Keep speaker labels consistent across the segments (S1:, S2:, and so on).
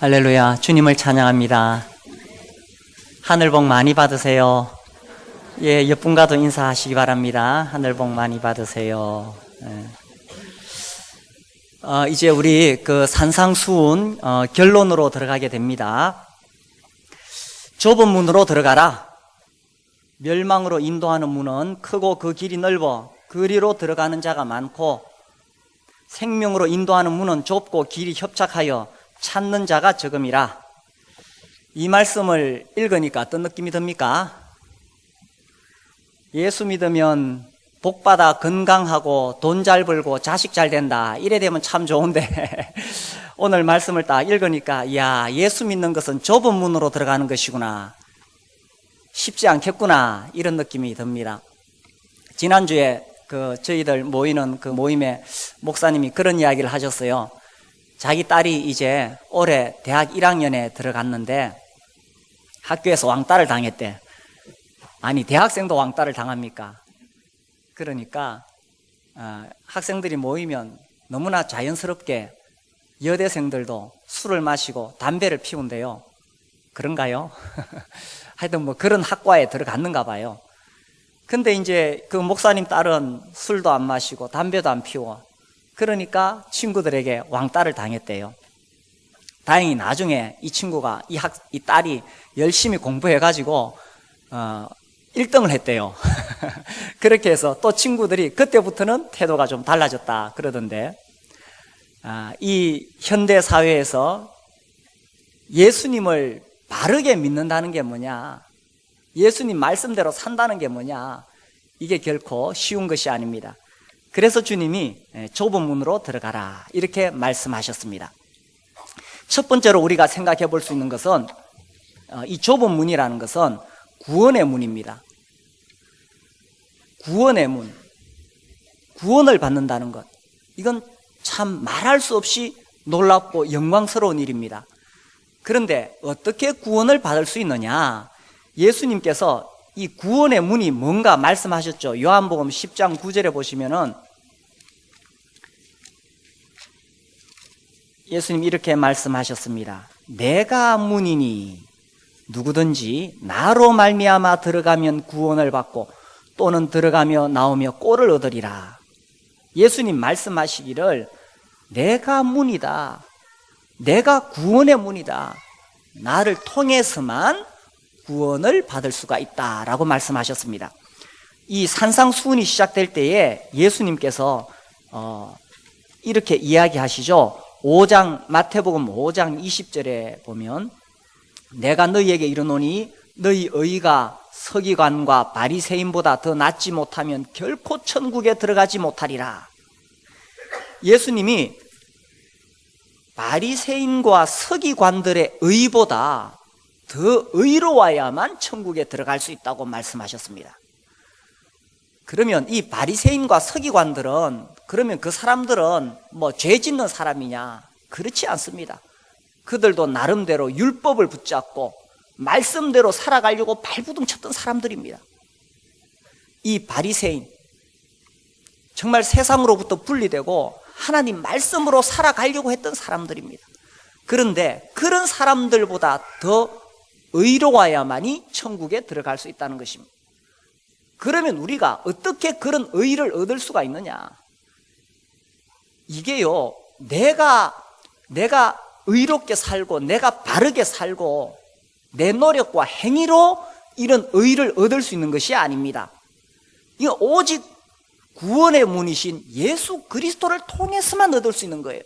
S1: 할렐루야, 주님을 찬양합니다. 하늘 복 많이 받으세요. 예, 옆 분과도 인사하시기 바랍니다. 하늘 복 많이 받으세요. 이제 우리 그 산상수훈 결론으로 들어가게 됩니다. 좁은 문으로 들어가라. 멸망으로 인도하는 문은 크고 그 길이 넓어 그리로 들어가는 자가 많고, 생명으로 인도하는 문은 좁고 길이 협착하여 찾는 자가 적음이라. 이 말씀을 읽으니까 어떤 느낌이 듭니까? 예수 믿으면 복받아 건강하고 돈 잘 벌고 자식 잘 된다, 이래 되면 참 좋은데 오늘 말씀을 딱 읽으니까 이야, 예수 믿는 것은 좁은 문으로 들어가는 것이구나, 쉽지 않겠구나, 이런 느낌이 듭니다. 지난주에 저희들 모이는 그 모임에 목사님이 그런 이야기를 하셨어요. 자기 딸이 이제 올해 대학 1학년에 들어갔는데 학교에서 왕따를 당했대. 아니, 대학생도 왕따를 당합니까? 그러니까 학생들이 모이면 너무나 자연스럽게 여대생들도 술을 마시고 담배를 피운대요. 그런가요? 하여튼 뭐 그런 학과에 들어갔는가 봐요. 근데 이제 그 목사님 딸은 술도 안 마시고 담배도 안 피워. 그러니까 친구들에게 왕따를 당했대요. 다행히 나중에 이 친구가, 이 딸이 열심히 공부해가지고 1등을 했대요. 그렇게 해서 또 친구들이 그때부터는 태도가 좀 달라졌다 그러던데, 이 현대 사회에서 예수님을 바르게 믿는다는 게 뭐냐, 예수님 말씀대로 산다는 게 뭐냐, 이게 결코 쉬운 것이 아닙니다. 그래서 주님이 좁은 문으로 들어가라, 이렇게 말씀하셨습니다. 첫 번째로 우리가 생각해 볼 수 있는 것은, 이 좁은 문이라는 것은 구원의 문입니다. 구원의 문, 구원을 받는다는 것, 이건 참 말할 수 없이 놀랍고 영광스러운 일입니다. 그런데 어떻게 구원을 받을 수 있느냐, 예수님께서 이 구원의 문이 뭔가 말씀하셨죠. 요한복음 10장 9절에 보시면은 예수님 이렇게 말씀하셨습니다. 내가 문이니 누구든지 나로 말미암아 들어가면 구원을 받고 또는 들어가며 나오며 꼴을 얻으리라. 예수님 말씀하시기를 내가 문이다, 내가 구원의 문이다, 나를 통해서만 구원을 받을 수가 있다라고 말씀하셨습니다. 이 산상수훈이 시작될 때에 예수님께서 이렇게 이야기하시죠. 마태복음 5장 20절에 보면 내가 너희에게 이르노니 너희 의가 서기관과 바리새인보다 더 낫지 못하면 결코 천국에 들어가지 못하리라. 예수님이 바리새인과 서기관들의 의보다 더 의로워야만 천국에 들어갈 수 있다고 말씀하셨습니다. 그러면 이 바리새인과 서기관들은, 그러면 그 사람들은 뭐 죄 짓는 사람이냐? 그렇지 않습니다. 그들도 나름대로 율법을 붙잡고 말씀대로 살아가려고 발부둥 쳤던 사람들입니다. 이 바리새인, 정말 세상으로부터 분리되고 하나님 말씀으로 살아가려고 했던 사람들입니다. 그런데 그런 사람들보다 더 의로워야만이 천국에 들어갈 수 있다는 것입니다. 그러면 우리가 어떻게 그런 의를 얻을 수가 있느냐? 이게요, 내가 의롭게 살고 내가 바르게 살고 내 노력과 행위로 이런 의를 얻을 수 있는 것이 아닙니다. 이거 오직 구원의 문이신 예수 그리스도를 통해서만 얻을 수 있는 거예요.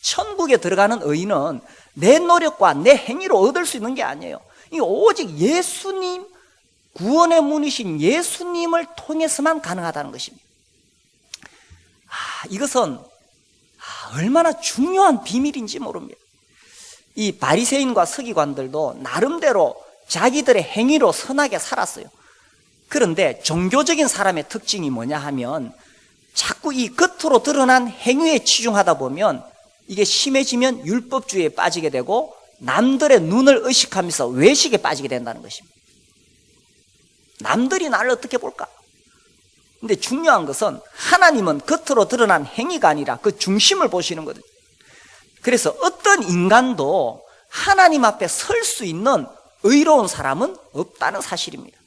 S1: 천국에 들어가는 의는 내 노력과 내 행위로 얻을 수 있는 게 아니에요. 이 오직 예수님, 구원의 문이신 예수님을 통해서만 가능하다는 것입니다. 이것은 얼마나 중요한 비밀인지 모릅니다. 이 바리새인과 서기관들도 나름대로 자기들의 행위로 선하게 살았어요. 그런데 종교적인 사람의 특징이 뭐냐 하면 자꾸 이 겉으로 드러난 행위에 치중하다 보면 이게 심해지면 율법주의에 빠지게 되고 남들의 눈을 의식하면서 외식에 빠지게 된다는 것입니다. 남들이 나를 어떻게 볼까? 근데 중요한 것은 하나님은 겉으로 드러난 행위가 아니라 그 중심을 보시는 거거든요. 그래서 어떤 인간도 하나님 앞에 설 수 있는 의로운 사람은 없다는 사실입니다.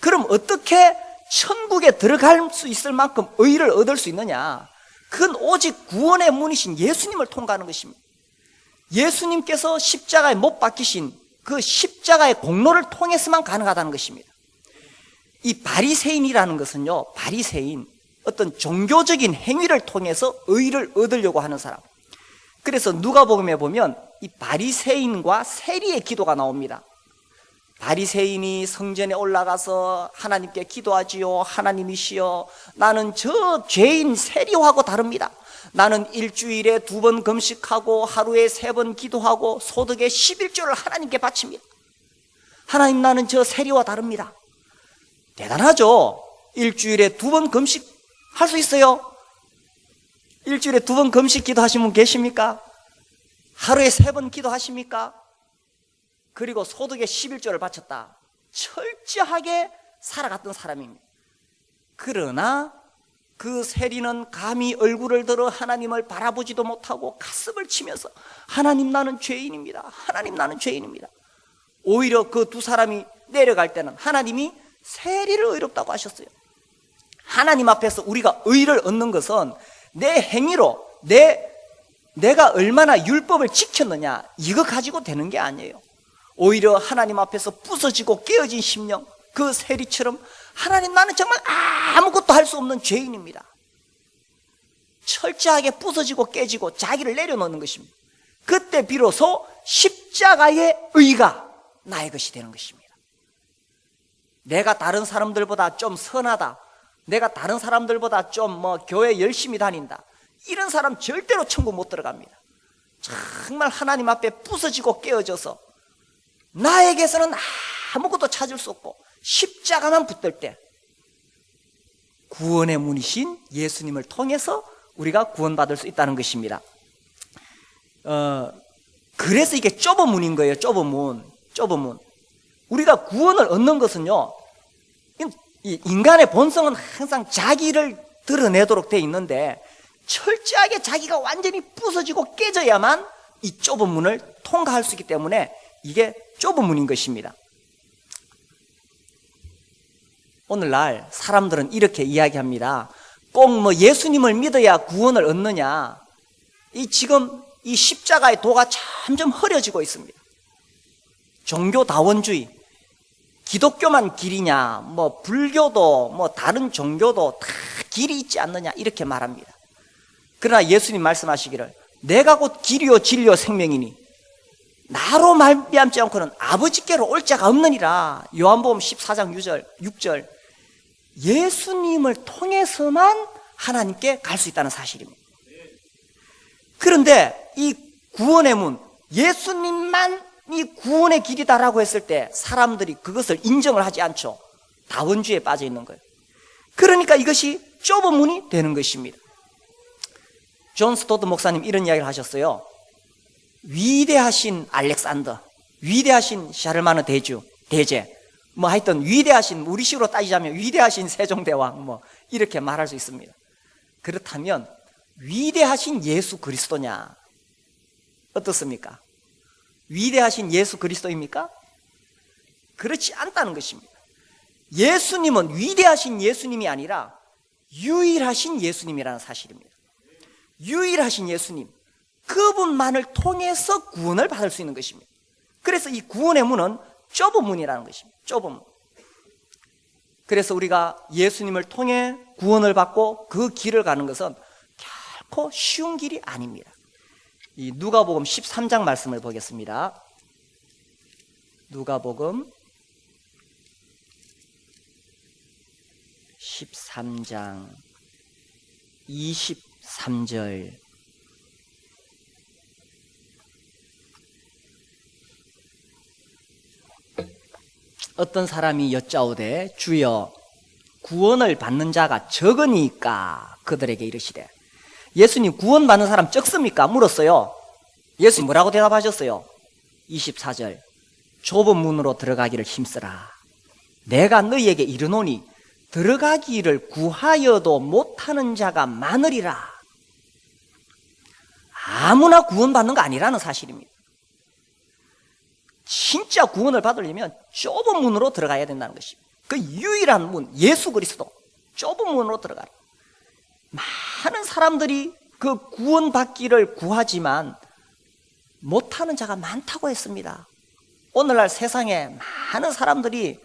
S1: 그럼 어떻게 천국에 들어갈 수 있을 만큼 의를 얻을 수 있느냐? 그건 오직 구원의 문이신 예수님을 통과하는 것입니다. 예수님께서 십자가에 못 박히신 그 십자가의 공로를 통해서만 가능하다는 것입니다. 이 바리새인이라는 것은요, 바리새인, 어떤 종교적인 행위를 통해서 의를 얻으려고 하는 사람. 그래서 누가복음에 보면 이 바리새인과 세리의 기도가 나옵니다. 바리새인이 성전에 올라가서 하나님께 기도하지요. 하나님이시여, 나는 저 죄인 세리하고 다릅니다. 나는 일주일에 2번 금식하고 하루에 3번 기도하고 소득의 11조를 하나님께 바칩니다. 하나님, 나는 저 세리와 다릅니다. 대단하죠? 일주일에 2번 금식할 수 있어요? 일주일에 2번 금식 기도하신 분 계십니까? 하루에 3번 기도하십니까? 그리고 소득의 11조를 바쳤다. 철저하게 살아갔던 사람입니다. 그러나 그 세리는 감히 얼굴을 들어 하나님을 바라보지도 못하고 가슴을 치면서 하나님, 나는 죄인입니다. 하나님, 나는 죄인입니다. 오히려 그 두 사람이 내려갈 때는 하나님이 세리를 의롭다고 하셨어요. 하나님 앞에서 우리가 의를 얻는 것은 내 행위로 내가 얼마나 율법을 지켰느냐, 이거 가지고 되는 게 아니에요. 오히려 하나님 앞에서 부서지고 깨어진 심령, 그 세리처럼 하나님, 나는 정말 아무것도 할 수 없는 죄인입니다. 철저하게 부서지고 깨지고 자기를 내려놓는 것입니다. 그때 비로소 십자가의 의가 나의 것이 되는 것입니다. 내가 다른 사람들보다 좀 선하다, 내가 다른 사람들보다 좀 교회 열심히 다닌다, 이런 사람 절대로 천국 못 들어갑니다. 정말 하나님 앞에 부서지고 깨어져서 나에게서는 아무것도 찾을 수 없고 십자가만 붙들 때 구원의 문이신 예수님을 통해서 우리가 구원받을 수 있다는 것입니다. 그래서 이게 좁은 문인 거예요. 좁은 문. 우리가 구원을 얻는 것은요, 이 인간의 본성은 항상 자기를 드러내도록 되어 있는데 철저하게 자기가 완전히 부서지고 깨져야만 이 좁은 문을 통과할 수 있기 때문에 이게 좁은 문인 것입니다. 오늘날 사람들은 이렇게 이야기합니다. 꼭 예수님을 믿어야 구원을 얻느냐. 지금 이 십자가의 도가 점점 흐려지고 있습니다. 종교다원주의, 기독교만 길이냐, 불교도 다른 종교도 다 길이 있지 않느냐, 이렇게 말합니다. 그러나 예수님 말씀하시기를 내가 곧 길이요 진리요 생명이니 나로 말미암지 않고는 아버지께로 올 자가 없느니라. 요한복음 14장 6절. 예수님을 통해서만 하나님께 갈 수 있다는 사실입니다. 그런데 이 구원의 문, 예수님만이 구원의 길이다라고 했을 때 사람들이 그것을 인정을 하지 않죠. 다원주의에 빠져 있는 거예요. 그러니까 이것이 좁은 문이 되는 것입니다. 존 스토드 목사님 이런 이야기를 하셨어요. 위대하신 알렉산더, 위대하신 샤르마느 대제, 하여튼 위대하신, 우리식으로 따지자면 위대하신 세종대왕, 이렇게 말할 수 있습니다. 그렇다면 위대하신 예수 그리스도냐? 어떻습니까? 위대하신 예수 그리스도입니까? 그렇지 않다는 것입니다. 예수님은 위대하신 예수님이 아니라 유일하신 예수님이라는 사실입니다. 유일하신 예수님, 그분만을 통해서 구원을 받을 수 있는 것입니다. 그래서 이 구원의 문은 좁은 문이라는 것입니다. 좁은 문. 그래서 우리가 예수님을 통해 구원을 받고 그 길을 가는 것은 결코 쉬운 길이 아닙니다. 이 누가복음 13장 말씀을 보겠습니다. 누가복음 13장 23절. 어떤 사람이 여짜오되 주여 구원을 받는 자가 적으니까 그들에게 이르시되. 예수님, 구원받는 사람 적습니까? 물었어요. 예수님 뭐라고 대답하셨어요? 24절. 좁은 문으로 들어가기를 힘쓰라. 내가 너희에게 이르노니 들어가기를 구하여도 못하는 자가 많으리라. 아무나 구원받는 거 아니라는 사실입니다. 진짜 구원을 받으려면 좁은 문으로 들어가야 된다는 것입니다. 그 유일한 문, 예수 그리스도. 좁은 문으로 들어가라. 많은 사람들이 그 구원받기를 구하지만 못하는 자가 많다고 했습니다. 오늘날 세상에 많은 사람들이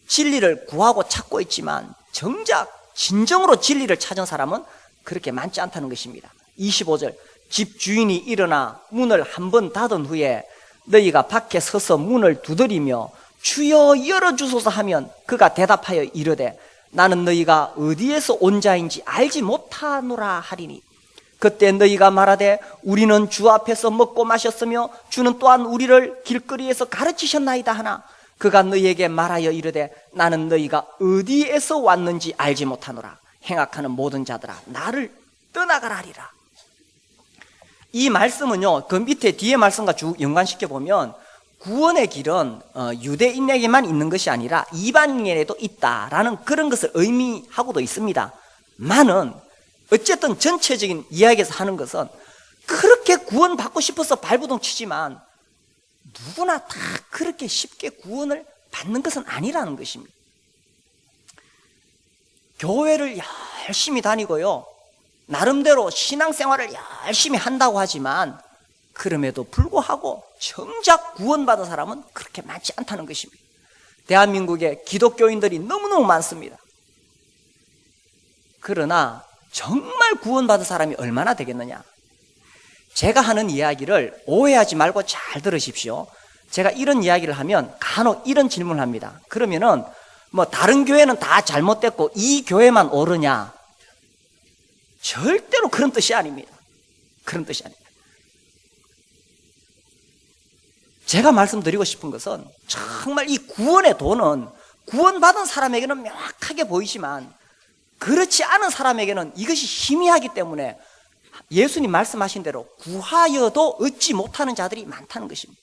S1: 진리를 구하고 찾고 있지만 정작 진정으로 진리를 찾은 사람은 그렇게 많지 않다는 것입니다. 25절, 집 주인이 일어나 문을 한 번 닫은 후에 너희가 밖에 서서 문을 두드리며 주여 열어주소서 하면 그가 대답하여 이르되 나는 너희가 어디에서 온 자인지 알지 못하노라 하리니 그때 너희가 말하되 우리는 주 앞에서 먹고 마셨으며 주는 또한 우리를 길거리에서 가르치셨나이다 하나 그가 너희에게 말하여 이르되 나는 너희가 어디에서 왔는지 알지 못하노라. 행악하는 모든 자들아 나를 떠나가라 하리라. 이 말씀은요, 그 밑에 뒤에 말씀과 쭉 연관시켜 보면 구원의 길은 유대인에게만 있는 것이 아니라 이방인에게도 있다라는 그런 것을 의미하고도 있습니다. 많은 어쨌든 전체적인 이야기에서 하는 것은 그렇게 구원받고 싶어서 발부동 치지만 누구나 다 그렇게 쉽게 구원을 받는 것은 아니라는 것입니다. 교회를 열심히 다니고요, 나름대로 신앙생활을 열심히 한다고 하지만 그럼에도 불구하고 정작 구원받은 사람은 그렇게 많지 않다는 것입니다. 대한민국에 기독교인들이 너무너무 많습니다. 그러나 정말 구원받은 사람이 얼마나 되겠느냐? 제가 하는 이야기를 오해하지 말고 잘 들으십시오. 제가 이런 이야기를 하면 간혹 이런 질문을 합니다. 그러면은 다른 교회는 다 잘못됐고 이 교회만 옳으냐? 절대로 그런 뜻이 아닙니다. 그런 뜻이 아닙니다. 제가 말씀드리고 싶은 것은 정말 이 구원의 도는 구원받은 사람에게는 명확하게 보이지만 그렇지 않은 사람에게는 이것이 희미하기 때문에 예수님 말씀하신 대로 구하여도 얻지 못하는 자들이 많다는 것입니다.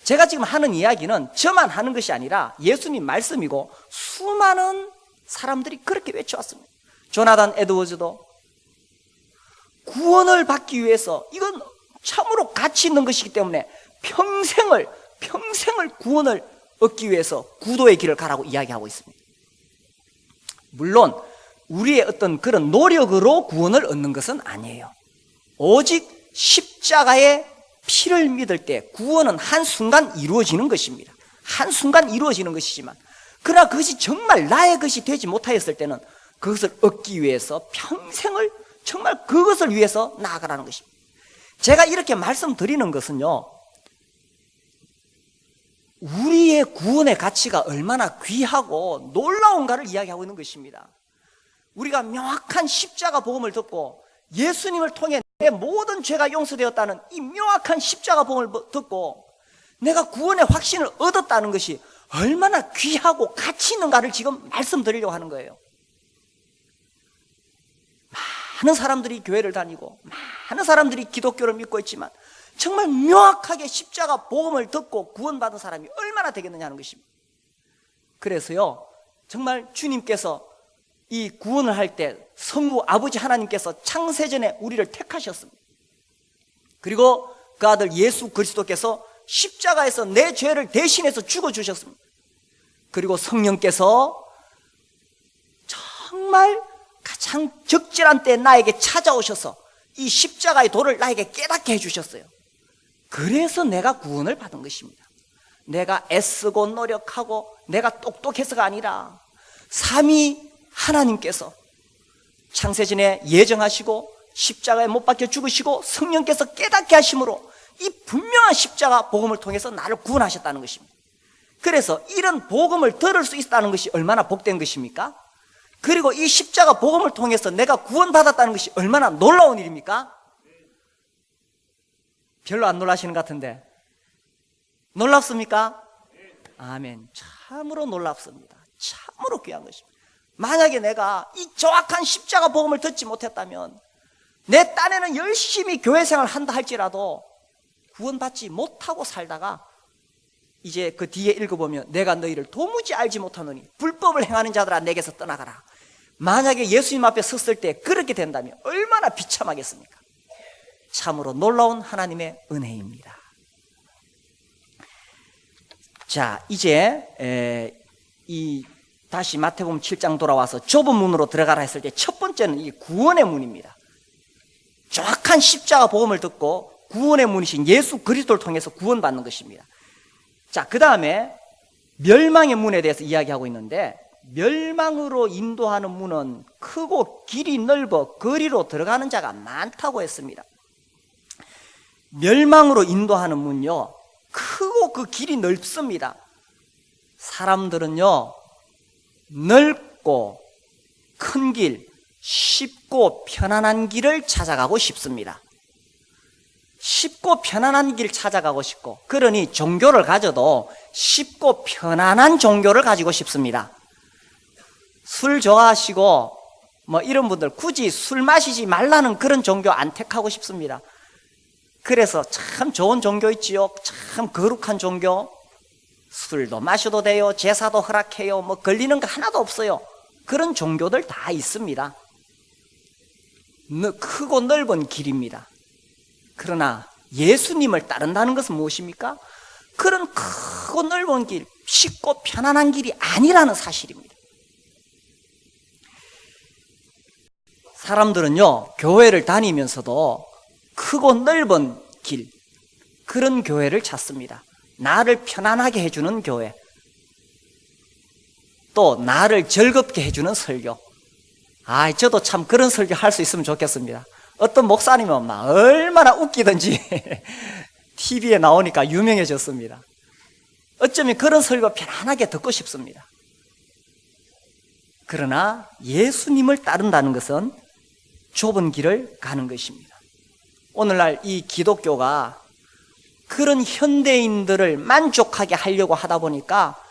S1: 제가 지금 하는 이야기는 저만 하는 것이 아니라 예수님 말씀이고 수많은 사람들이 그렇게 외쳐왔습니다. 조나단 에드워즈도 구원을 받기 위해서 이건 참으로 가치 있는 것이기 때문에 평생을 구원을 얻기 위해서 구도의 길을 가라고 이야기하고 있습니다. 물론 우리의 어떤 그런 노력으로 구원을 얻는 것은 아니에요. 오직 십자가의 피를 믿을 때 구원은 한순간 이루어지는 것입니다. 한순간 이루어지는 것이지만 그러나 그것이 정말 나의 것이 되지 못하였을 때는 그것을 얻기 위해서 평생을 정말 그것을 위해서 나아가라는 것입니다. 제가 이렇게 말씀드리는 것은요, 우리의 구원의 가치가 얼마나 귀하고 놀라운가를 이야기하고 있는 것입니다. 우리가 명확한 십자가 복음을 듣고 예수님을 통해 내 모든 죄가 용서되었다는 이 명확한 십자가 복음을 듣고 내가 구원의 확신을 얻었다는 것이 얼마나 귀하고 가치 있는가를 지금 말씀드리려고 하는 거예요. 많은 사람들이 교회를 다니고 많은 사람들이 기독교를 믿고 있지만 정말 명확하게 십자가 복음을 듣고 구원받은 사람이 얼마나 되겠느냐 하는 것입니다. 그래서요, 정말 주님께서 이 구원을 할 때 성부 아버지 하나님께서 창세전에 우리를 택하셨습니다. 그리고 그 아들 예수 그리스도께서 십자가에서 내 죄를 대신해서 죽어주셨습니다. 그리고 성령께서 정말 가장 적절한 때 나에게 찾아오셔서 이 십자가의 도를 나에게 깨닫게 해주셨어요. 그래서 내가 구원을 받은 것입니다. 내가 애쓰고 노력하고 내가 똑똑해서가 아니라 삼위 하나님께서 창세전에 예정하시고 십자가에 못 박혀 죽으시고 성령께서 깨닫게 하심으로 이 분명한 십자가 복음을 통해서 나를 구원하셨다는 것입니다. 그래서 이런 복음을 들을 수 있다는 것이 얼마나 복된 것입니까? 그리고 이 십자가 복음을 통해서 내가 구원받았다는 것이 얼마나 놀라운 일입니까? 별로 안 놀라시는 것 같은데 놀랍습니까? 아멘. 참으로 놀랍습니다. 참으로 귀한 것입니다. 만약에 내가 이 정확한 십자가 복음을 듣지 못했다면 내 딴에는 열심히 교회 생활을 한다 할지라도 구원받지 못하고 살다가 이제 그 뒤에 읽어보면 내가 너희를 도무지 알지 못하노니 불법을 행하는 자들아 내게서 떠나가라. 만약에 예수님 앞에 섰을 때 그렇게 된다면 얼마나 비참하겠습니까? 참으로 놀라운 하나님의 은혜입니다. 자, 이제 다시 마태복음 7장 돌아와서 좁은 문으로 들어가라 했을 때 첫 번째는 이 구원의 문입니다. 정확한 십자가 복음을 듣고 구원의 문이신 예수 그리스도를 통해서 구원받는 것입니다. 자, 그 다음에 멸망의 문에 대해서 이야기하고 있는데, 멸망으로 인도하는 문은 크고 길이 넓어 거리로 들어가는 자가 많다고 했습니다. 멸망으로 인도하는 문요, 크고 그 길이 넓습니다. 사람들은요, 넓고 큰 길, 쉽고 편안한 길을 찾아가고 싶습니다. 쉽고 편안한 길 찾아가고 싶고, 그러니 종교를 가져도 쉽고 편안한 종교를 가지고 싶습니다. 술 좋아하시고 뭐 이런 분들 굳이 술 마시지 말라는 그런 종교 안 택하고 싶습니다. 그래서 참 좋은 종교 있지요. 참 거룩한 종교. 술도 마셔도 돼요. 제사도 허락해요. 뭐 걸리는 거 하나도 없어요. 그런 종교들 다 있습니다. 크고 넓은 길입니다. 그러나 예수님을 따른다는 것은 무엇입니까? 그런 크고 넓은 길, 쉽고 편안한 길이 아니라는 사실입니다. 사람들은요, 교회를 다니면서도 크고 넓은 길, 그런 교회를 찾습니다. 나를 편안하게 해주는 교회, 또 나를 즐겁게 해주는 설교. 저도 참 그런 설교 할 수 있으면 좋겠습니다. 어떤 목사님은 막 얼마나 웃기든지 TV에 나오니까 유명해졌습니다. 어쩌면 그런 설교 편안하게 듣고 싶습니다. 그러나 예수님을 따른다는 것은 좁은 길을 가는 것입니다. 오늘날 이 기독교가 그런 현대인들을 만족하게 하려고 하다 보니까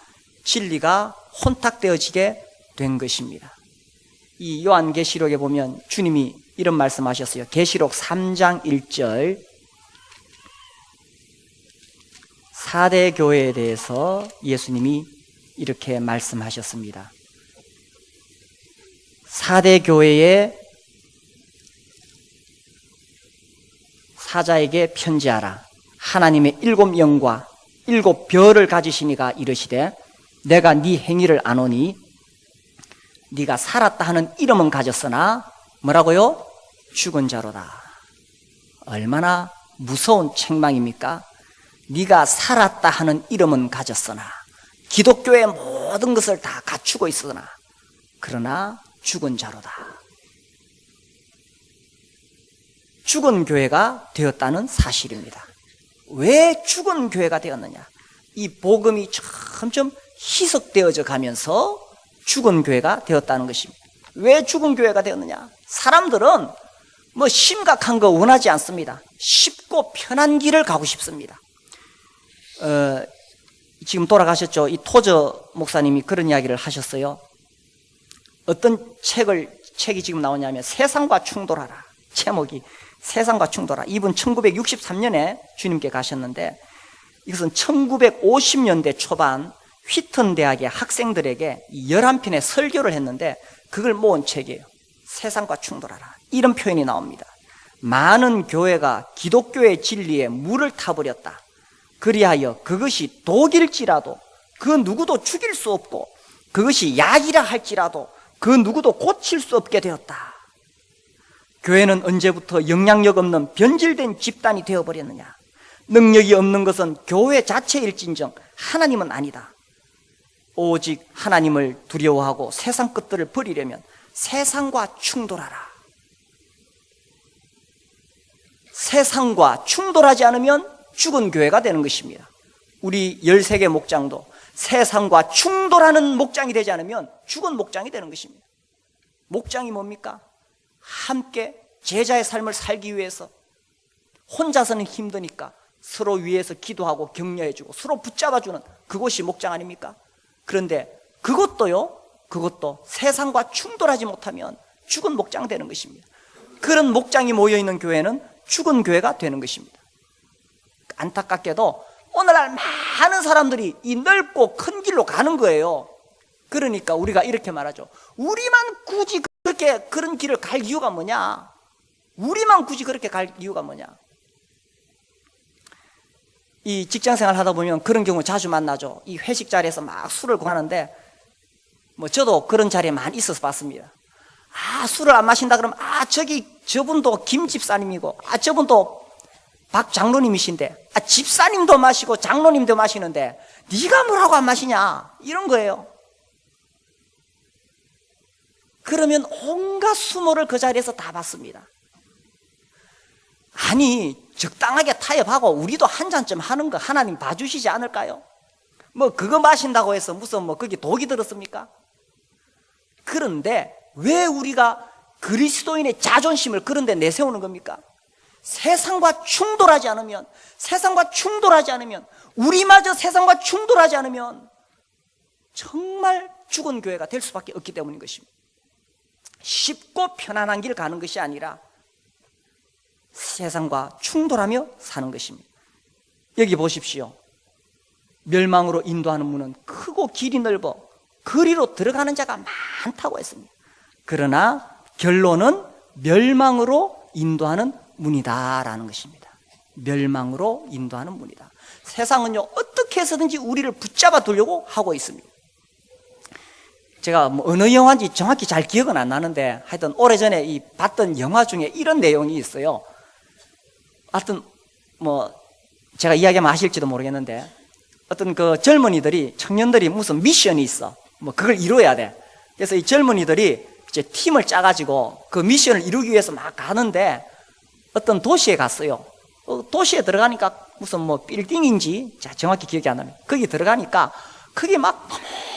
S1: 진리가 혼탁되어지게 된 것입니다. 이 요한계시록에 보면 주님이 이런 말씀하셨어요. 계시록 3장 1절, 4대 교회에 대해서 예수님이 이렇게 말씀하셨습니다. 4대 교회의 사자에게 편지하라. 하나님의 7영과 7별을 가지시니가 이르시되, 내가 네 행위를 아노니 네가 살았다 하는 이름은 가졌으나 뭐라고요? 죽은 자로다. 얼마나 무서운 책망입니까? 네가 살았다 하는 이름은 가졌으나, 기독교의 모든 것을 다 갖추고 있으나 그러나 죽은 자로다. 죽은 교회가 되었다는 사실입니다. 왜 죽은 교회가 되었느냐? 이 복음이 점점 희석되어져 가면서 죽은 교회가 되었다는 것입니다. 왜 죽은 교회가 되었느냐? 사람들은 뭐 심각한 거 원하지 않습니다. 쉽고 편한 길을 가고 싶습니다. 지금 돌아가셨죠? 이 토저 목사님이 그런 이야기를 하셨어요. 어떤 책이 지금 나오냐면 세상과 충돌하라. 제목이 세상과 충돌하라. 이분 1963년에 주님께 가셨는데, 이것은 1950년대 초반 휘튼 대학의 학생들에게 11편의 설교를 했는데 그걸 모은 책이에요. 세상과 충돌하라. 이런 표현이 나옵니다. 많은 교회가 기독교의 진리에 물을 타버렸다. 그리하여 그것이 독일지라도 그 누구도 죽일 수 없고, 그것이 약이라 할지라도 그 누구도 고칠 수 없게 되었다. 교회는 언제부터 영향력 없는 변질된 집단이 되어버렸느냐? 능력이 없는 것은 교회 자체일진정 하나님은 아니다. 오직 하나님을 두려워하고 세상 것들을 버리려면 세상과 충돌하라. 세상과 충돌하지 않으면 죽은 교회가 되는 것입니다. 우리 13개 목장도 세상과 충돌하는 목장이 되지 않으면 죽은 목장이 되는 것입니다. 목장이 뭡니까? 함께 제자의 삶을 살기 위해서, 혼자서는 힘드니까 서로 위해서 기도하고 격려해주고 서로 붙잡아주는 그것이 목장 아닙니까? 그런데 그것도 세상과 충돌하지 못하면 죽은 목장 되는 것입니다. 그런 목장이 모여있는 교회는 죽은 교회가 되는 것입니다. 안타깝게도 오늘날 많은 사람들이 이 넓고 큰 길로 가는 거예요. 그러니까 우리가 이렇게 말하죠. 우리만 굳이 그런 길을 갈 이유가 뭐냐? 우리만 굳이 그렇게 갈 이유가 뭐냐? 이 직장생활 하다 보면 그런 경우 자주 만나죠. 이 회식 자리에서 막 술을 구하는데, 뭐 저도 그런 자리에 많이 있어서 봤습니다. 술을 안 마신다 그러면, 저분도 김 집사님이고, 저분도 박 장로님이신데, 집사님도 마시고 장로님도 마시는데 네가 뭐라고 안 마시냐, 이런 거예요. 그러면 온갖 수모를 그 자리에서 다 받습니다. 아니, 적당하게 타협하고 우리도 한 잔쯤 하는 거 하나님 봐주시지 않을까요? 뭐 그거 마신다고 해서 무슨 뭐 거기 독이 들었습니까? 그런데 왜 우리가 그리스도인의 자존심을 그런 데 내세우는 겁니까? 세상과 충돌하지 않으면, 우리마저 세상과 충돌하지 않으면 정말 죽은 교회가 될 수밖에 없기 때문인 것입니다. 쉽고 편안한 길 가는 것이 아니라 세상과 충돌하며 사는 것입니다. 여기 보십시오. 멸망으로 인도하는 문은 크고 길이 넓어 그리로 들어가는 자가 많다고 했습니다. 그러나 결론은 멸망으로 인도하는 문이다라는 것입니다. 멸망으로 인도하는 문이다. 세상은요, 어떻게 해서든지 우리를 붙잡아 두려고 하고 있습니다. 제가 뭐 어느 영화인지 정확히 잘 기억은 안 나는데, 하여튼 오래전에 봤던 영화 중에 이런 내용이 있어요. 하여튼 뭐 제가 이야기하면 아실지도 모르겠는데, 어떤 그 젊은이들이, 청년들이 무슨 미션이 있어. 뭐 그걸 이루어야 돼. 그래서 이 젊은이들이 이제 팀을 짜가지고 그 미션을 이루기 위해서 막 가는데, 어떤 도시에 갔어요. 도시에 들어가니까 무슨 뭐 빌딩인지 정확히 기억이 안 납니다. 거기 들어가니까 그게 막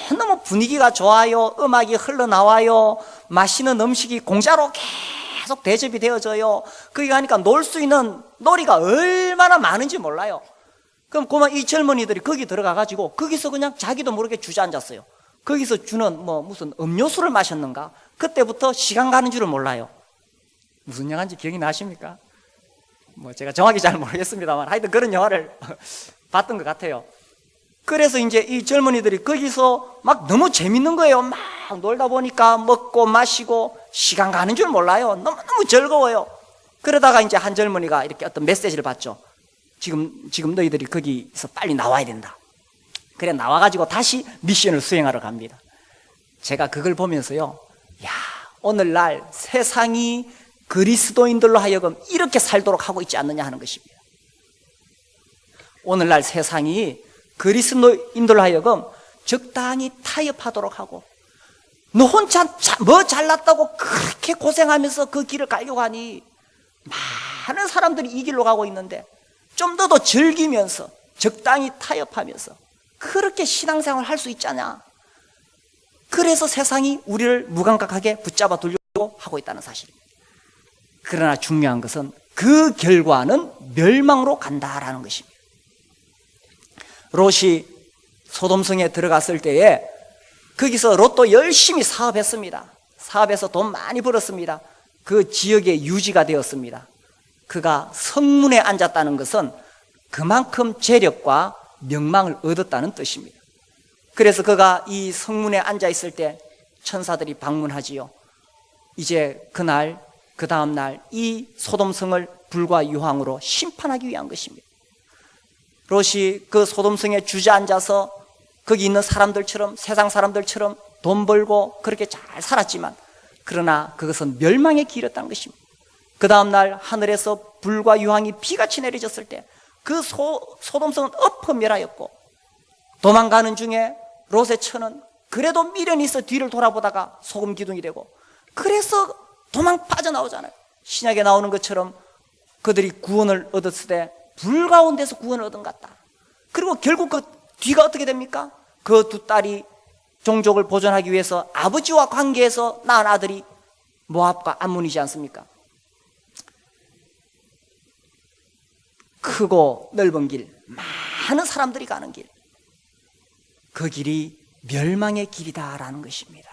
S1: 너무 분위기가 좋아요. 음악이 흘러나와요. 맛있는 음식이 공짜로 계속 대접이 되어져요. 거기 가니까 놀 수 있는 놀이가 얼마나 많은지 몰라요. 그럼 그만 이 젊은이들이 거기 들어가가지고 거기서 그냥 자기도 모르게 주저앉았어요. 거기서 주는 뭐 무슨 음료수를 마셨는가? 그때부터 시간 가는 줄을 몰라요. 무슨 영화인지 기억이 나십니까? 뭐 제가 정확히 잘 모르겠습니다만 하여튼 그런 영화를 봤던 것 같아요. 그래서 이제 이 젊은이들이 거기서 막 너무 재밌는 거예요. 막 놀다 보니까 먹고 마시고 시간 가는 줄 몰라요. 너무너무 즐거워요. 그러다가 이제 한 젊은이가 이렇게 어떤 메시지를 받죠. 지금 너희들이 거기서 빨리 나와야 된다. 그래 나와가지고 다시 미션을 수행하러 갑니다. 제가 그걸 보면서요, 야, 오늘날 세상이 그리스도인들로 하여금 이렇게 살도록 하고 있지 않느냐 하는 것입니다. 오늘날 세상이 그리스도인들로 하여금 적당히 타협하도록 하고, 너 혼자 뭐 잘났다고 그렇게 고생하면서 그 길을 가려고 하니, 많은 사람들이 이 길로 가고 있는데 좀 더 즐기면서 적당히 타협하면서 그렇게 신앙생활을 할 수 있잖아. 그래서 세상이 우리를 무감각하게 붙잡아 두려고 하고 있다는 사실입니다. 그러나 중요한 것은 그 결과는 멸망으로 간다라는 것입니다. 롯이 소돔성에 들어갔을 때에 거기서 롯도 열심히 사업했습니다. 사업해서 돈 많이 벌었습니다. 그 지역의 유지가 되었습니다. 그가 성문에 앉았다는 것은 그만큼 재력과 명망을 얻었다는 뜻입니다. 그래서 그가 이 성문에 앉아 있을 때 천사들이 방문하지요. 이제 그날 그 다음날 이 소돔성을 불과 유황으로 심판하기 위한 것입니다. 롯이 그 소돔성에 주저앉아서 거기 있는 사람들처럼, 세상 사람들처럼 돈 벌고 그렇게 잘 살았지만, 그러나 그것은 멸망의 길이었다는 것입니다. 그 다음날 하늘에서 불과 유황이 비같이 내려졌을 때 그 소돔성은 엎어 멸하였고, 도망가는 중에 롯의 처는 그래도 미련이 있어 뒤를 돌아보다가 소금 기둥이 되고, 그래서 도망 빠져나오잖아요. 신약에 나오는 것처럼 그들이 구원을 얻었을 때 불 가운데서 구원을 얻은 것 같다. 그리고 결국 그 뒤가 어떻게 됩니까? 그 두 딸이 종족을 보존하기 위해서 아버지와 관계에서 낳은 아들이 모압과 암몬이지 않습니까? 크고 넓은 길, 많은 사람들이 가는 길, 그 길이 멸망의 길이다라는 것입니다.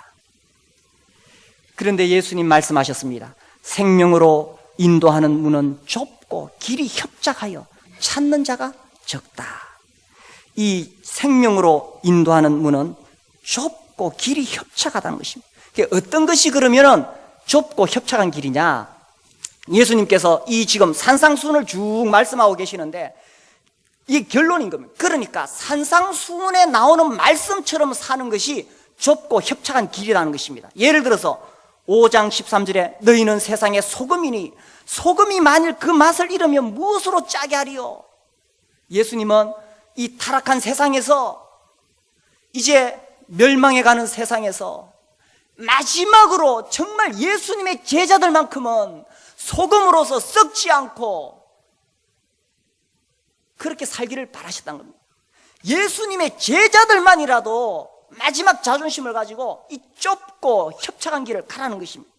S1: 그런데 예수님 말씀하셨습니다. 생명으로 인도하는 문은 좁고 길이 협착하여 찾는 자가 적다. 이 생명으로 인도하는 문은 좁고 길이 협착하다는 것입니다. 어떤 것이 그러면 좁고 협착한 길이냐? 예수님께서 이 지금 산상수훈을 쭉 말씀하고 계시는데, 이게 결론인 겁니다. 그러니까 산상수훈에 나오는 말씀처럼 사는 것이 좁고 협착한 길이라는 것입니다. 예를 들어서 5장 13절에 너희는 세상의 소금이니 소금이 만일 그 맛을 잃으면 무엇으로 짜게 하리요? 예수님은 이 타락한 세상에서, 이제 멸망해가는 세상에서 마지막으로 정말 예수님의 제자들만큼은 소금으로서 썩지 않고 그렇게 살기를 바라셨다는 겁니다. 예수님의 제자들만이라도 마지막 자존심을 가지고 이 좁고 협착한 길을 가라는 것입니다.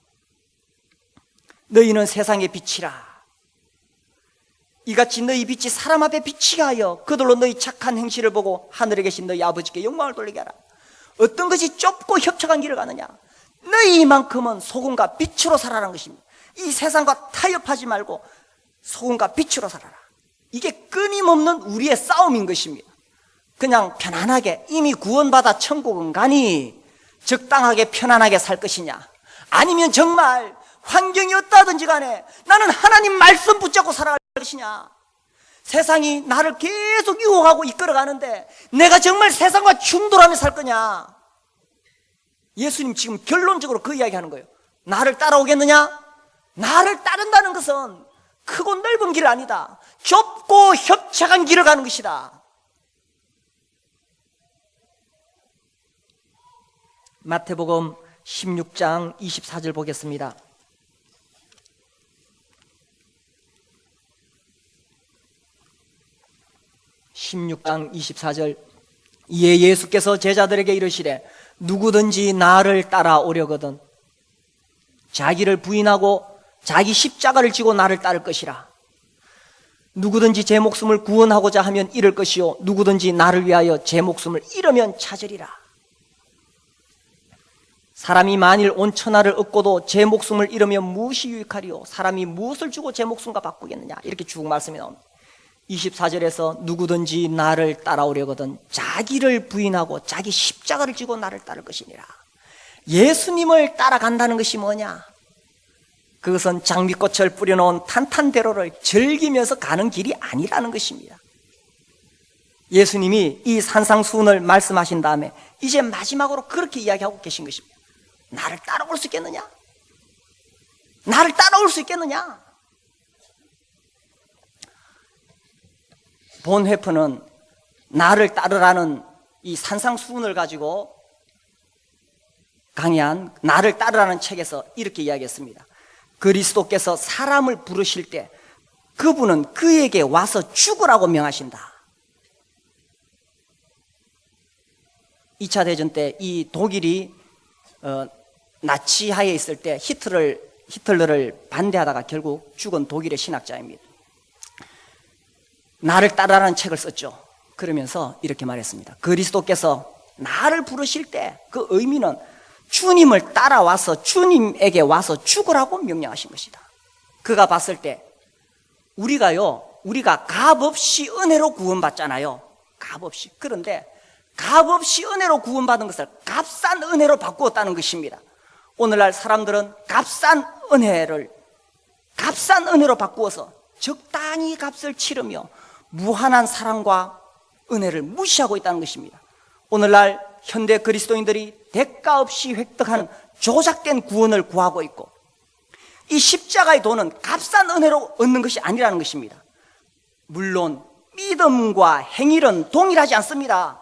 S1: 너희는 세상의 빛이라. 이같이 너희 빛이 사람 앞에 비치게 하여 그들로 너희 착한 행실을 보고 하늘에 계신 너희 아버지께 영광을 돌리게 하라. 어떤 것이 좁고 협착한 길을 가느냐? 너희만큼은 소금과 빛으로 살아라는 것입니다. 이 세상과 타협하지 말고 소금과 빛으로 살아라. 이게 끊임없는 우리의 싸움인 것입니다. 그냥 편안하게 이미 구원받아 천국은 가니 적당하게 편안하게 살 것이냐, 아니면 정말 환경이 어떠하든지 간에 나는 하나님 말씀 붙잡고 살아갈 것이냐. 세상이 나를 계속 유혹하고 이끌어가는데 내가 정말 세상과 충돌하며 살 거냐. 예수님 지금 결론적으로 그 이야기하는 거예요. 나를 따라오겠느냐? 나를 따른다는 것은 크고 넓은 길 아니다. 좁고 협착한 길을 가는 것이다. 마태복음 16장 24절 보겠습니다. 이에 예수께서 제자들에게 이르시되 누구든지 나를 따라오려거든 자기를 부인하고 자기 십자가를 지고 나를 따를 것이라. 누구든지 제 목숨을 구원하고자 하면 잃을 것이요 누구든지 나를 위하여 제 목숨을 잃으면 찾으리라. 사람이 만일 온 천하를 얻고도 제 목숨을 잃으면 무엇이 유익하리요? 사람이 무엇을 주고 제 목숨과 바꾸겠느냐? 이렇게 쭉 말씀이 나옵니다. 24절에서 누구든지 나를 따라오려거든 자기를 부인하고 자기 십자가를 지고 나를 따를 것이니라. 예수님을 따라간다는 것이 뭐냐? 그것은 장미꽃을 뿌려놓은 탄탄대로를 즐기면서 가는 길이 아니라는 것입니다. 예수님이 이 산상수훈을 말씀하신 다음에 이제 마지막으로 그렇게 이야기하고 계신 것입니다. 나를 따라올 수 있겠느냐? 나를 따라올 수 있겠느냐? 본회프는 나를 따르라는 이 산상수훈을 가지고 강의한 나를 따르라는 책에서 이렇게 이야기했습니다. 그리스도께서 사람을 부르실 때 그분은 그에게 와서 죽으라고 명하신다. 2차 대전 때 이 독일이 나치하에 있을 때 히틀러를 반대하다가 결국 죽은 독일의 신학자입니다. 나를 따르라는 책을 썼죠. 그러면서 이렇게 말했습니다. 그리스도께서 나를 부르실 때 그 의미는 주님을 따라와서 주님에게 와서 죽으라고 명령하신 것이다. 그가 봤을 때 우리가 값없이 은혜로 구원받잖아요. 값없이. 그런데 값없이 은혜로 구원받은 것을 값싼 은혜로 바꾸었다는 것입니다. 오늘날 사람들은 값싼 은혜로 바꾸어서 적당히 값을 치르며 무한한 사랑과 은혜를 무시하고 있다는 것입니다. 오늘날 현대 그리스도인들이 대가 없이 획득하는 조작된 구원을 구하고 있고, 이 십자가의 돈은 값싼 은혜로 얻는 것이 아니라는 것입니다. 물론 믿음과 행위는 동일하지 않습니다.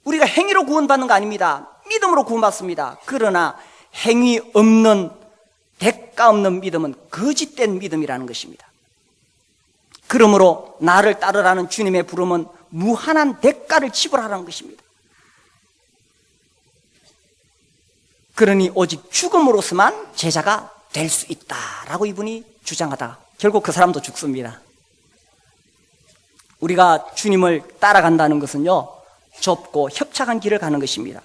S1: 우리가 행위로 구원받는 거 아닙니다. 믿음으로 구원받습니다. 그러나 행위 없는, 대가 없는 믿음은 거짓된 믿음이라는 것입니다. 그러므로 나를 따르라는 주님의 부름은 무한한 대가를 지불하라는 것입니다. 그러니 오직 죽음으로서만 제자가 될 수 있다라고 이분이 주장하다 결국 그 사람도 죽습니다. 우리가 주님을 따라간다는 것은요, 좁고 협착한 길을 가는 것입니다.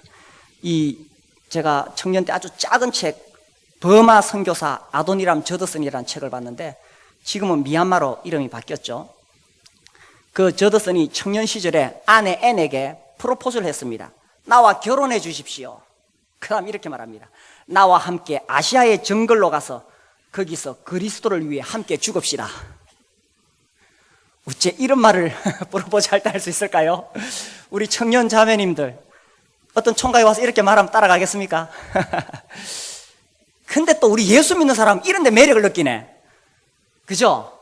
S1: 제가 청년 때 아주 작은 책, 버마 선교사 아도니람 저더슨이라는 책을 봤는데, 지금은 미얀마로 이름이 바뀌었죠. 그 저더슨이 청년 시절에 아내 앤에게 프로포즈를 했습니다. 나와 결혼해 주십시오. 그 다음 이렇게 말합니다. 나와 함께 아시아의 정글로 가서 거기서 그리스도를 위해 함께 죽읍시다. 어째 이런 말을 물어보자 할 때 할 수 있을까요? 우리 청년 자매님들, 어떤 총각이 와서 이렇게 말하면 따라가겠습니까? 근데 또 우리 예수 믿는 사람 이런 데 매력을 느끼네. 그죠?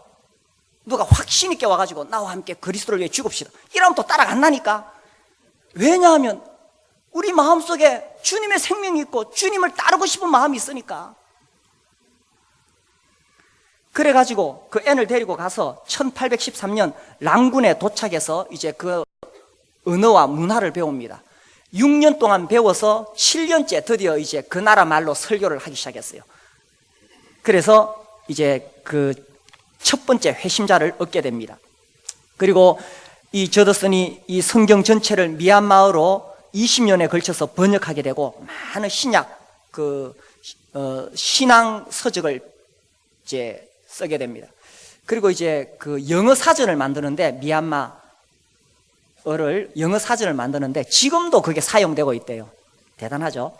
S1: 누가 확신 있게 와가지고 나와 함께 그리스도를 위해 죽읍시다, 이러면 또 따라간다니까. 왜냐하면 우리 마음속에 주님의 생명이 있고 주님을 따르고 싶은 마음이 있으니까. 그래가지고 그 앤을 데리고 가서 1813년 랑군에 도착해서 이제 그 언어와 문화를 배웁니다. 6년 동안 배워서 7년째 드디어 이제 그 나라 말로 설교를 하기 시작했어요. 그래서 이제 그 첫 번째 회심자를 얻게 됩니다. 그리고 이 저더슨이 이 성경 전체를 미얀마어로 20년에 걸쳐서 번역하게 되고 많은 신약 신앙 서적을 이제 쓰게 됩니다. 그리고 이제 그 영어 사전을 만드는데, 미얀마어를 영어 사전을 만드는데 지금도 그게 사용되고 있대요. 대단하죠?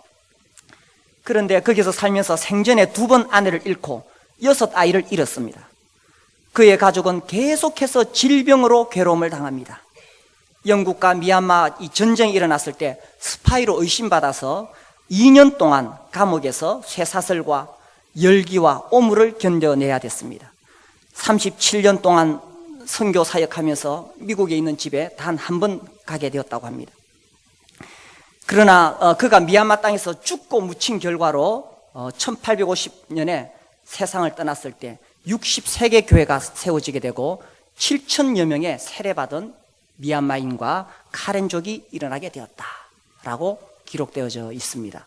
S1: 그런데 거기서 살면서 생전에 2번 아내를 잃고 6아이를 잃었습니다. 그의 가족은 계속해서 질병으로 괴로움을 당합니다. 영국과 미얀마 이 전쟁이 일어났을 때 스파이로 의심받아서 2년 동안 감옥에서 쇠사슬과 열기와 오물을 견뎌내야 됐습니다. 37년 동안 선교 사역하면서 미국에 있는 집에 단 한 번 가게 되었다고 합니다. 그러나 그가 미얀마 땅에서 죽고 묻힌 결과로 1850년에 세상을 떠났을 때 63개 교회가 세워지게 되고 7천여 명의 세례받은 미얀마인과 카렌족이 일어나게 되었다라고 기록되어져 있습니다.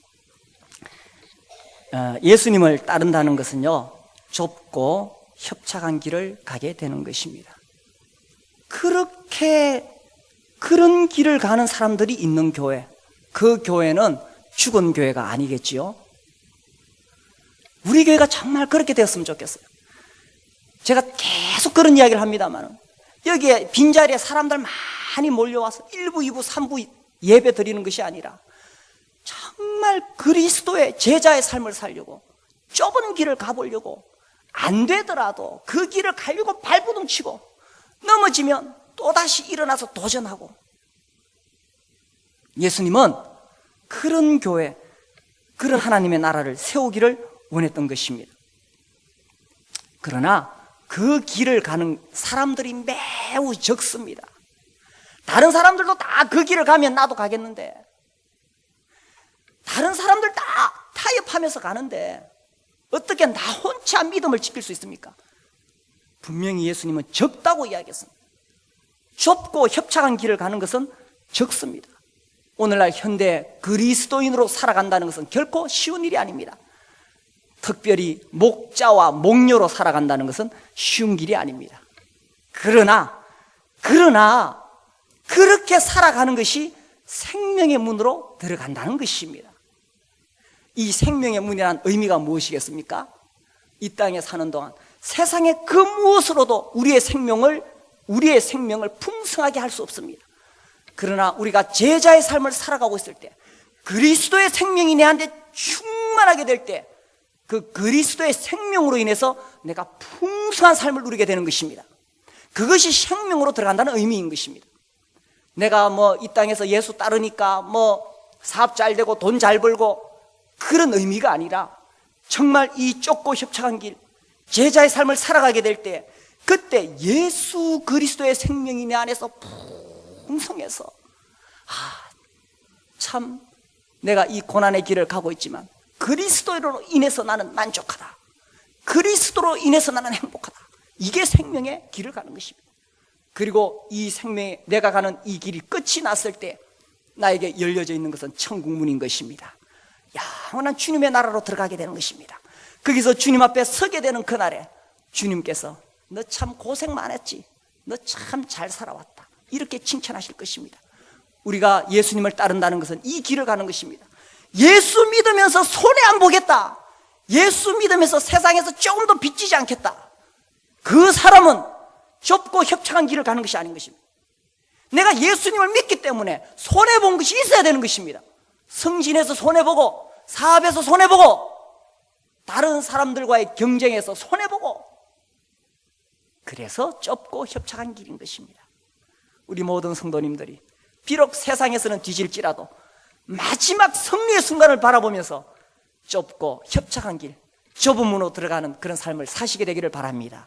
S1: 예수님을 따른다는 것은요, 좁고 협착한 길을 가게 되는 것입니다. 그런 길을 가는 사람들이 있는 교회, 그 교회는 죽은 교회가 아니겠지요. 우리 교회가 정말 그렇게 되었으면 좋겠어요. 제가 계속 그런 이야기를 합니다만, 여기에 빈자리에 사람들 많이 몰려와서 1부, 2부, 3부 예배 드리는 것이 아니라 정말 그리스도의 제자의 삶을 살려고, 좁은 길을 가보려고, 안 되더라도 그 길을 가려고 발버둥 치고 넘어지면 또다시 일어나서 도전하고. 예수님은 그런 교회, 그런 하나님의 나라를 세우기를 원했던 것입니다. 그러나 그 길을 가는 사람들이 매우 적습니다. 다른 사람들도 다 그 길을 가면 나도 가겠는데, 다른 사람들 다 타협하면서 가는데 어떻게 나 혼자 믿음을 지킬 수 있습니까? 분명히 예수님은 적다고 이야기했습니다. 좁고 협착한 길을 가는 것은 적습니다. 오늘날 현대 그리스도인으로 살아간다는 것은 결코 쉬운 일이 아닙니다. 특별히 목자와 목녀로 살아간다는 것은 쉬운 길이 아닙니다. 그러나 그렇게 살아가는 것이 생명의 문으로 들어간다는 것입니다. 이 생명의 문이라는 의미가 무엇이겠습니까? 이 땅에 사는 동안 세상의 그 무엇으로도 우리의 생명을 풍성하게 할 수 없습니다. 그러나 우리가 제자의 삶을 살아가고 있을 때, 그리스도의 생명이 내 안에 충만하게 될 때, 그 그리스도의 생명으로 인해서 내가 풍성한 삶을 누리게 되는 것입니다. 그것이 생명으로 들어간다는 의미인 것입니다. 내가 이 땅에서 예수 따르니까 사업 잘 되고 돈 잘 벌고 그런 의미가 아니라, 정말 이 좁고 협착한 길, 제자의 삶을 살아가게 될 때, 그때 예수 그리스도의 생명이 내 안에서 풍성해서, 참 내가 이 고난의 길을 가고 있지만 그리스도로 인해서 나는 만족하다, 그리스도로 인해서 나는 행복하다. 이게 생명의 길을 가는 것입니다. 그리고 이 생명의, 내가 가는 이 길이 끝이 났을 때 나에게 열려져 있는 것은 천국문인 것입니다. 영원한 주님의 나라로 들어가게 되는 것입니다. 거기서 주님 앞에 서게 되는 그날에 주님께서 너 참 고생 많았지, 너 참 잘 살아왔다, 이렇게 칭찬하실 것입니다. 우리가 예수님을 따른다는 것은 이 길을 가는 것입니다. 예수 믿으면서 손해 안 보겠다, 예수 믿으면서 세상에서 조금 더 빚지지 않겠다, 그 사람은 좁고 협착한 길을 가는 것이 아닌 것입니다. 내가 예수님을 믿기 때문에 손해본 것이 있어야 되는 것입니다. 성진에서 손해보고, 사업에서 손해보고, 다른 사람들과의 경쟁에서 손해보고, 그래서 좁고 협착한 길인 것입니다. 우리 모든 성도님들이 비록 세상에서는 뒤질지라도 마지막 승리의 순간을 바라보면서 좁고 협착한 길, 좁은 문으로 들어가는 그런 삶을 사시게 되기를 바랍니다.